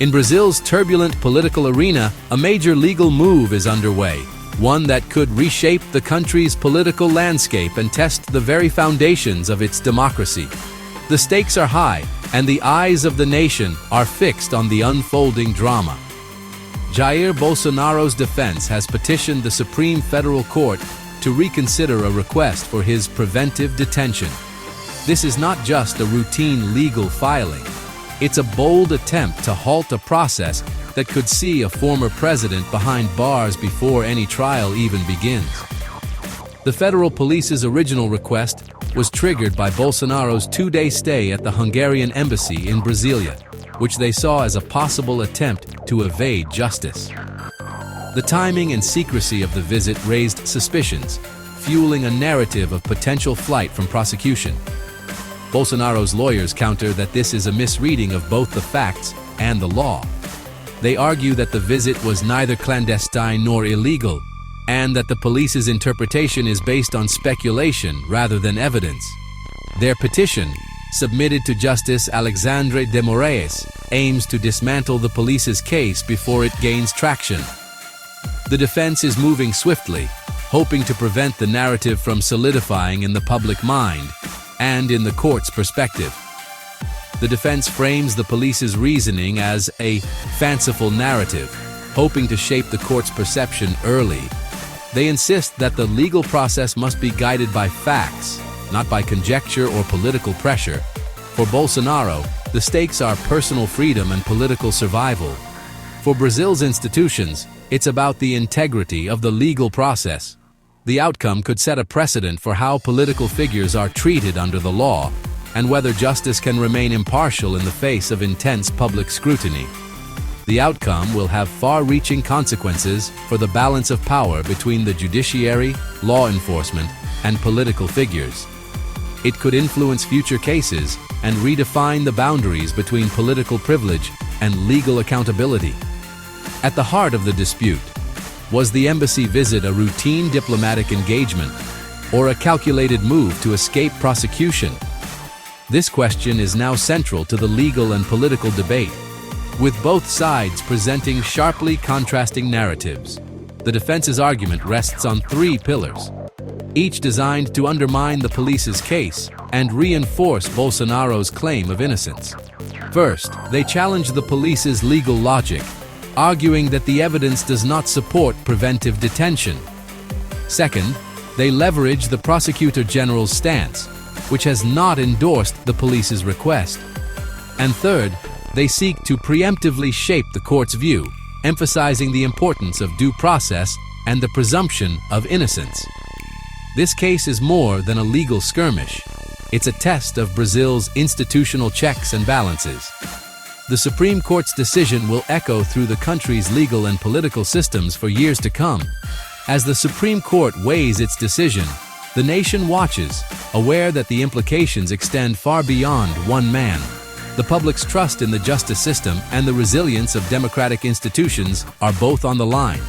In Brazil's turbulent political arena, a major legal move is underway, one that could reshape the country's political landscape and test the very foundations of its democracy. The stakes are high, and the eyes of the nation are fixed on the unfolding drama. Jair Bolsonaro's defense has petitioned the Supreme Federal Court to reconsider a request for his preventive detention. This is not just a routine legal filing. It's a bold attempt to halt a process that could see a former president behind bars before any trial even begins. The federal police's original request was triggered by Bolsonaro's two-day stay at the Hungarian embassy in Brasilia, which they saw as a possible attempt to evade justice. The timing and secrecy of the visit raised suspicions, fueling a narrative of potential flight from prosecution. Bolsonaro's lawyers counter that this is a misreading of both the facts and the law. They argue that the visit was neither clandestine nor illegal, and that the police's interpretation is based on speculation rather than evidence. Their petition, submitted to Justice Alexandre de Moraes, aims to dismantle the police's case before it gains traction. The defense is moving swiftly, hoping to prevent the narrative from solidifying in the public mind and in the court's perspective. The defense frames the police's reasoning as a fanciful narrative, hoping to shape the court's perception early. They insist that the legal process must be guided by facts, not by conjecture or political pressure. For Bolsonaro, the stakes are personal freedom and political survival. For Brazil's institutions, it's about the integrity of the legal process. The outcome could set a precedent for how political figures are treated under the law, and whether justice can remain impartial in the face of intense public scrutiny. The outcome will have far-reaching consequences for the balance of power between the judiciary, law enforcement, and political figures. It could influence future cases and redefine the boundaries between political privilege and legal accountability. At the heart of the dispute, was the embassy visit a routine diplomatic engagement or a calculated move to escape prosecution? This question is now central to the legal and political debate, with both sides presenting sharply contrasting narratives. The defense's argument rests on three pillars, each designed to undermine the police's case and reinforce Bolsonaro's claim of innocence. First, they challenge the police's legal logic, arguing that the evidence does not support preventive detention. Second, they leverage the Prosecutor General's stance, which has not endorsed the police's request. And third, they seek to preemptively shape the court's view, emphasizing the importance of due process and the presumption of innocence. This case is more than a legal skirmish. It's a test of Brazil's institutional checks and balances. The Supreme Court's decision will echo through the country's legal and political systems for years to come. As the Supreme Court weighs its decision, the nation watches, aware that the implications extend far beyond one man. The public's trust in the justice system and the resilience of democratic institutions are both on the line.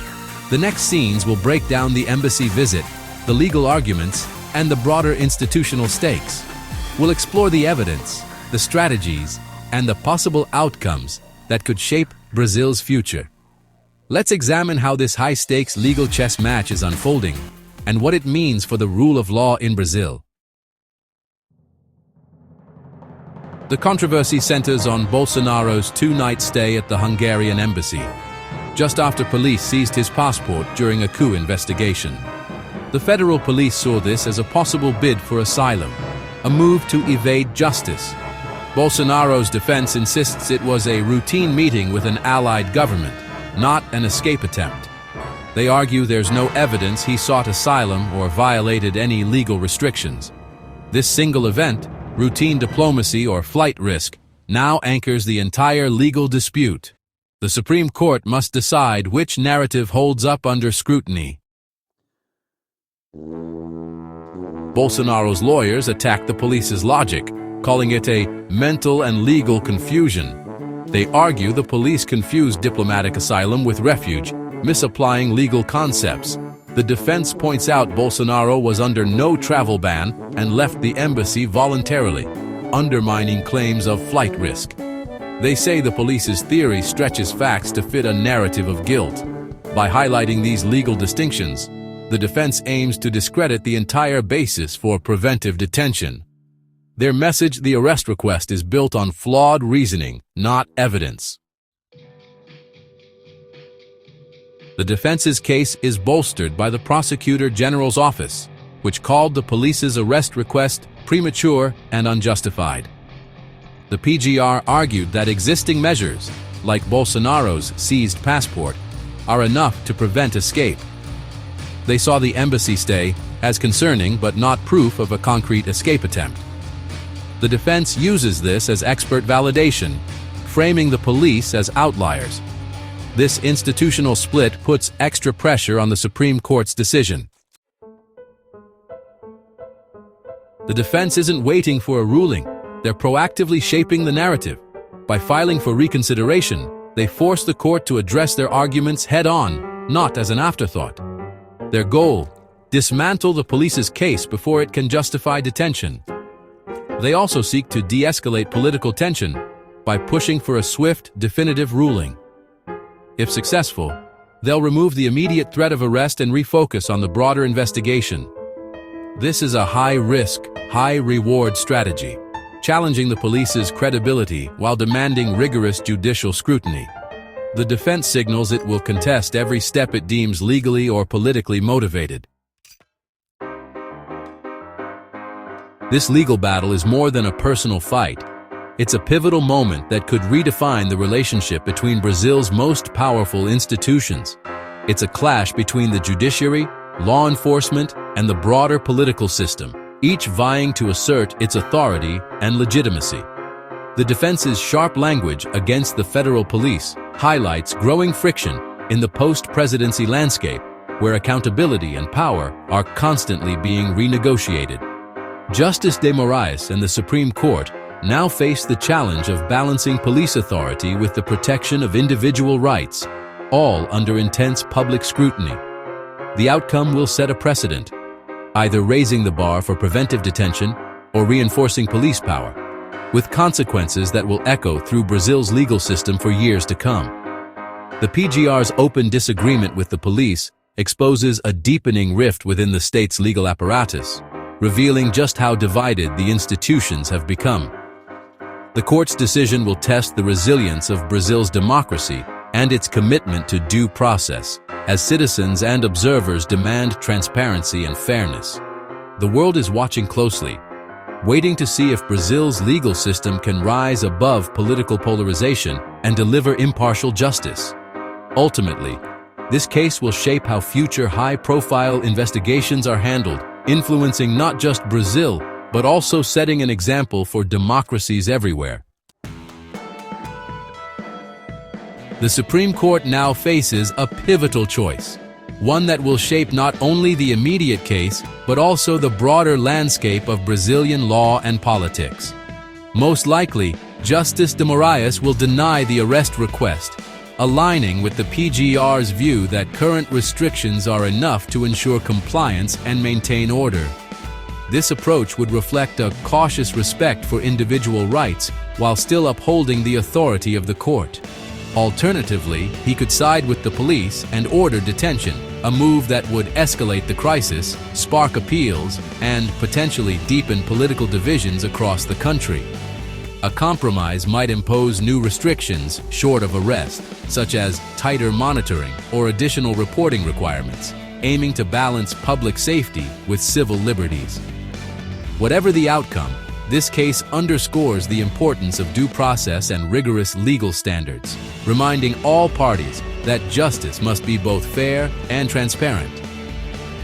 The next scenes will break down the embassy visit, the legal arguments, and the broader institutional stakes. We'll explore the evidence, the strategies, and the possible outcomes that could shape Brazil's future. Let's examine how this high-stakes legal chess match is unfolding and what it means for the rule of law in Brazil. The controversy centers on Bolsonaro's two-night stay at the Hungarian embassy, just after police seized his passport during a coup investigation. The federal police saw this as a possible bid for asylum, a move to evade justice. Bolsonaro's defense insists it was a routine meeting with an allied government, not an escape attempt. They argue there's no evidence he sought asylum or violated any legal restrictions. This single event, routine diplomacy or flight risk, now anchors the entire legal dispute. The Supreme Court must decide which narrative holds up under scrutiny. Bolsonaro's lawyers attack the police's logic, calling it a mental and legal confusion. They argue the police confused diplomatic asylum with refuge, misapplying legal concepts. The defense points out Bolsonaro was under no travel ban and left the embassy voluntarily, undermining claims of flight risk. They say the police's theory stretches facts to fit a narrative of guilt. By highlighting these legal distinctions, the defense aims to discredit the entire basis for preventive detention. Their message, the arrest request, is built on flawed reasoning, not evidence. The defense's case is bolstered by the Prosecutor General's office, which called the police's arrest request premature and unjustified. The PGR argued that existing measures, like Bolsonaro's seized passport, are enough to prevent escape. They saw the embassy stay as concerning but not proof of a concrete escape attempt. The defense uses this as expert validation, framing the police as outliers. This institutional split puts extra pressure on the Supreme Court's decision. The defense isn't waiting for a ruling. They're proactively shaping the narrative. By filing for reconsideration, they force the court to address their arguments head-on, not as an afterthought. Their goal: dismantle the police's case before it can justify detention. They also seek to de-escalate political tension by pushing for a swift, definitive ruling. If successful, they'll remove the immediate threat of arrest and refocus on the broader investigation. This is a high-risk, high-reward strategy, challenging the police's credibility while demanding rigorous judicial scrutiny. The defense signals it will contest every step it deems legally or politically motivated. This legal battle is more than a personal fight. It's a pivotal moment that could redefine the relationship between Brazil's most powerful institutions. It's a clash between the judiciary, law enforcement, and the broader political system, each vying to assert its authority and legitimacy. The defense's sharp language against the federal police highlights growing friction in the post-presidency landscape, where accountability and power are constantly being renegotiated. Justice de Moraes and the Supreme Court now face the challenge of balancing police authority with the protection of individual rights, all under intense public scrutiny. The outcome will set a precedent, either raising the bar for preventive detention or reinforcing police power, with consequences that will echo through Brazil's legal system for years to come. The PGR's open disagreement with the police exposes a deepening rift within the state's legal apparatus, revealing just how divided the institutions have become. The court's decision will test the resilience of Brazil's democracy and its commitment to due process, as citizens and observers demand transparency and fairness. The world is watching closely, waiting to see if Brazil's legal system can rise above political polarization and deliver impartial justice. Ultimately, this case will shape how future high-profile investigations are handled, influencing not just Brazil, but also setting an example for democracies everywhere. The Supreme Court now faces a pivotal choice, one that will shape not only the immediate case, but also the broader landscape of Brazilian law and politics. Most likely, Justice de Moraes will deny the arrest request, aligning with the PGR's view that current restrictions are enough to ensure compliance and maintain order. This approach would reflect a cautious respect for individual rights while still upholding the authority of the court. Alternatively, he could side with the police and order detention, a move that would escalate the crisis, spark appeals, and potentially deepen political divisions across the country. A compromise might impose new restrictions short of arrest, such as tighter monitoring or additional reporting requirements, aiming to balance public safety with civil liberties. Whatever the outcome, this case underscores the importance of due process and rigorous legal standards, reminding all parties that justice must be both fair and transparent.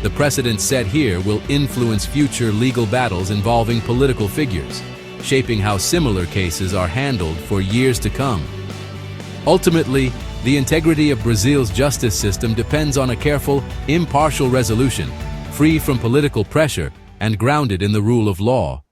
The precedent set here will influence future legal battles involving political figures, shaping how similar cases are handled for years to come. Ultimately, the integrity of Brazil's justice system depends on a careful, impartial resolution, free from political pressure and grounded in the rule of law.